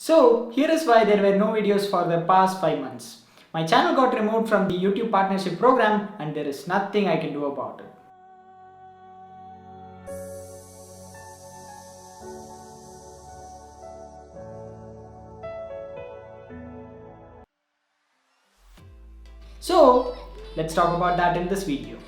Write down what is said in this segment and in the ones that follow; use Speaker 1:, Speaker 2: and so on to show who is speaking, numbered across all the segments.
Speaker 1: So here is why there were no videos for the past 5 months. My channel got removed from the YouTube partnership program and there is nothing I can do about it. So let's talk about that in this video.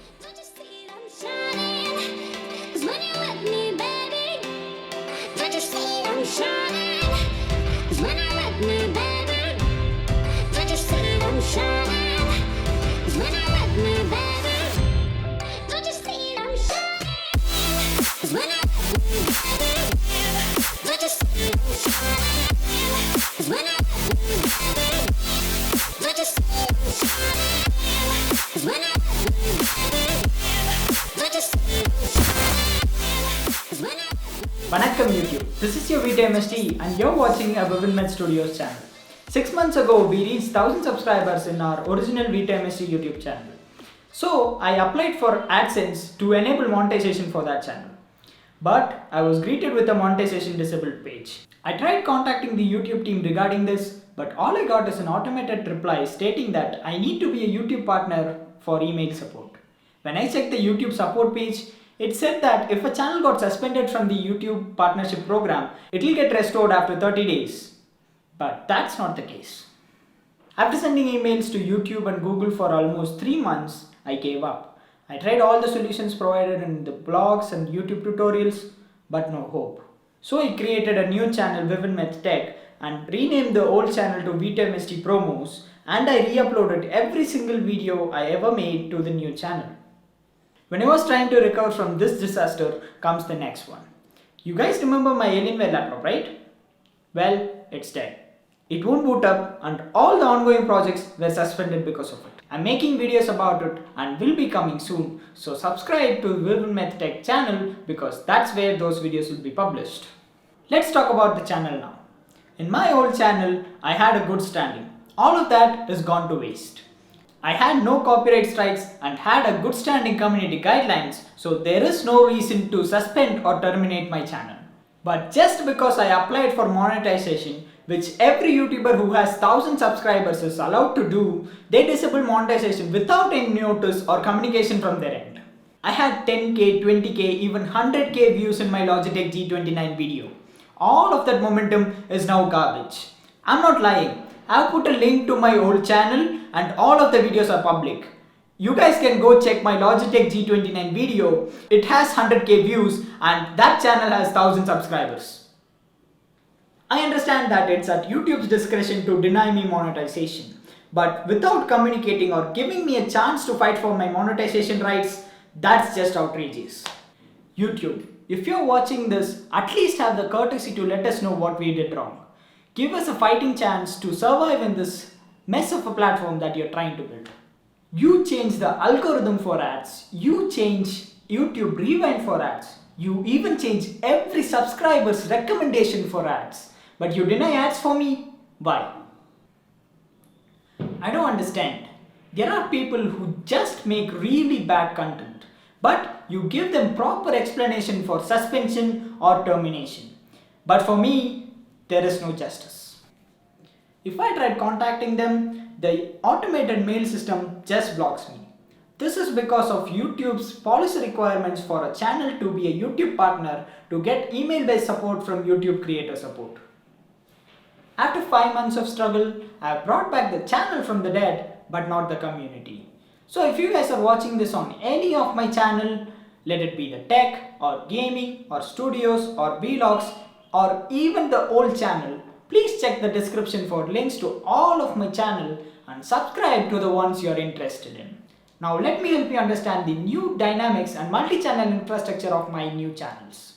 Speaker 1: Vannakam Youtube, this is your V2MHD and you're watching a VivinMeth STUDIOS Channel. 6 months ago, we reached 1000 subscribers in our original V2MHD YouTube channel. So, I applied for AdSense to enable monetization for that channel. But I was greeted with a monetization disabled page. I tried contacting the YouTube team regarding this, but all I got is an automated reply stating that I need to be a YouTube partner for email support. When I checked the YouTube support page, it said that if a channel got suspended from the YouTube partnership program, it will get restored after 30 days. But that's not the case. After sending emails to YouTube and Google for almost 3 months, I gave up. I tried all the solutions provided in the blogs and YouTube tutorials, but no hope. So I created a new channel, VivinMeth Tech, and renamed the old channel to V2MHD Promos, and I re-uploaded every single video I ever made to the new channel. When I was trying to recover from this disaster comes the next one. You guys remember my Alienware laptop, right? Well, it's dead. It won't boot up and all the ongoing projects were suspended because of it. I'm making videos about it and will be coming soon. So subscribe to VivinMeth Tech channel because that's where those videos will be published. Let's talk about the channel now. In my old channel, I had a good standing. All of that is gone to waste. I had no copyright strikes and had a good standing community guidelines, so there is no reason to suspend or terminate my channel. But just because I applied for monetization, which every YouTuber who has 1000 subscribers is allowed to do, they disable monetization without any notice or communication from their end. I had 10k, 20k, even 100k views in my Logitech G29 video. All of that momentum is now garbage. I'm not lying. I've put a link to my old channel and all of the videos are public. You guys can go check my Logitech G29 video. It has 100k views and that channel has 1000 subscribers. I understand that it's at YouTube's discretion to deny me monetization. But without communicating or giving me a chance to fight for my monetization rights, that's just outrageous. YouTube, if you're watching this, at least have the courtesy to let us know what we did wrong. Give us a fighting chance to survive in this mess of a platform that you're trying to build. You change the algorithm for ads. You change YouTube Rewind for ads. You even change every subscriber's recommendation for ads. But you deny ads for me? Why? I don't understand. There are people who just make really bad content, but you give them proper explanation for suspension or termination. But for me, there is no justice. If I tried contacting them, the automated mail system just blocks me. This is because of YouTube's policy requirements for a channel to be a YouTube partner to get email-based support from YouTube Creator Support. After 5 months of struggle, I have brought back the channel from the dead, but not the community. So if you guys are watching this on any of my channel, let it be the tech or gaming or studios or vlogs or even the old channel, please check the description for links to all of my channel and subscribe to the ones you are interested in. Now let me help you understand the new dynamics and multi-channel infrastructure of my new channels.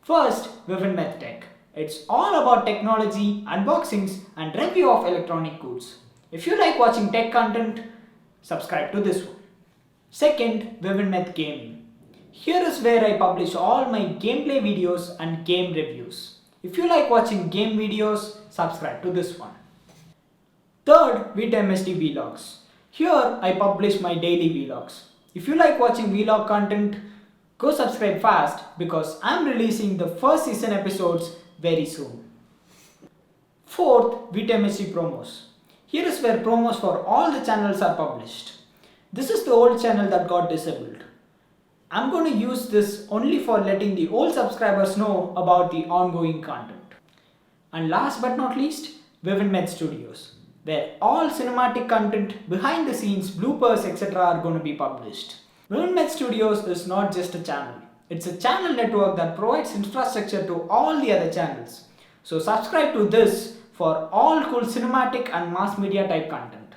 Speaker 1: First, VivinMeth Tech. It's all about technology, unboxings and review of electronic goods. If you like watching tech content, subscribe to this one. Second, VivinMeth Gaming. Here is where I publish all my gameplay videos and game reviews. If you like watching game videos, subscribe to this one. Third, V2MHD Vlogs. Here I publish my daily vlogs. If you like watching vlog content, go subscribe fast because I'm releasing the first season episodes very soon. Fourth, V2MHD promos. Here is where promos for all the channels are published. This is the old channel that got disabled. I'm going to use this only for letting the old subscribers know about the ongoing content. And last but not least, VivinMeth Studios, where all cinematic content, behind the scenes, bloopers, etc. are going to be published. VivinMeth Studios is not just a channel. It's a channel network that provides infrastructure to all the other channels. So subscribe to this for all cool cinematic and mass media type content.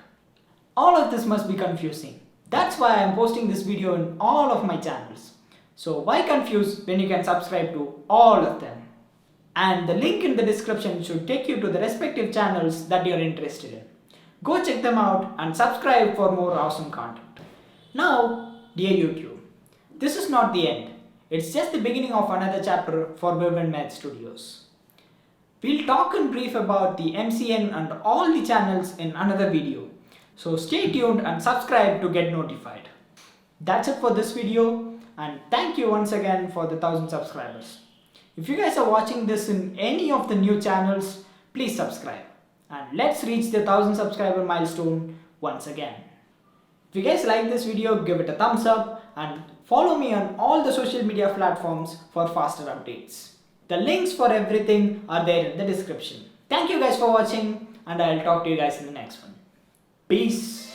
Speaker 1: All of this must be confusing. That's why I am posting this video in all of my channels. So why confuse when you can subscribe to all of them? And the link in the description should take you to the respective channels that you are interested in. Go check them out and subscribe for more awesome content. Now, dear YouTube, this is not the end. It's just the beginning of another chapter for VivinMeth Studios. We'll talk in brief about the MCN and all the channels in another video. So stay tuned and subscribe to get notified. That's it for this video, and thank you once again for the 1000 subscribers. If you guys are watching this in any of the new channels, please subscribe. And let's reach the 1000 subscriber milestone once again. If you guys like this video, give it a thumbs up and follow me on all the social media platforms for faster updates. The links for everything are there in the description. Thank you guys for watching, and I'll talk to you guys in the next one. Peace.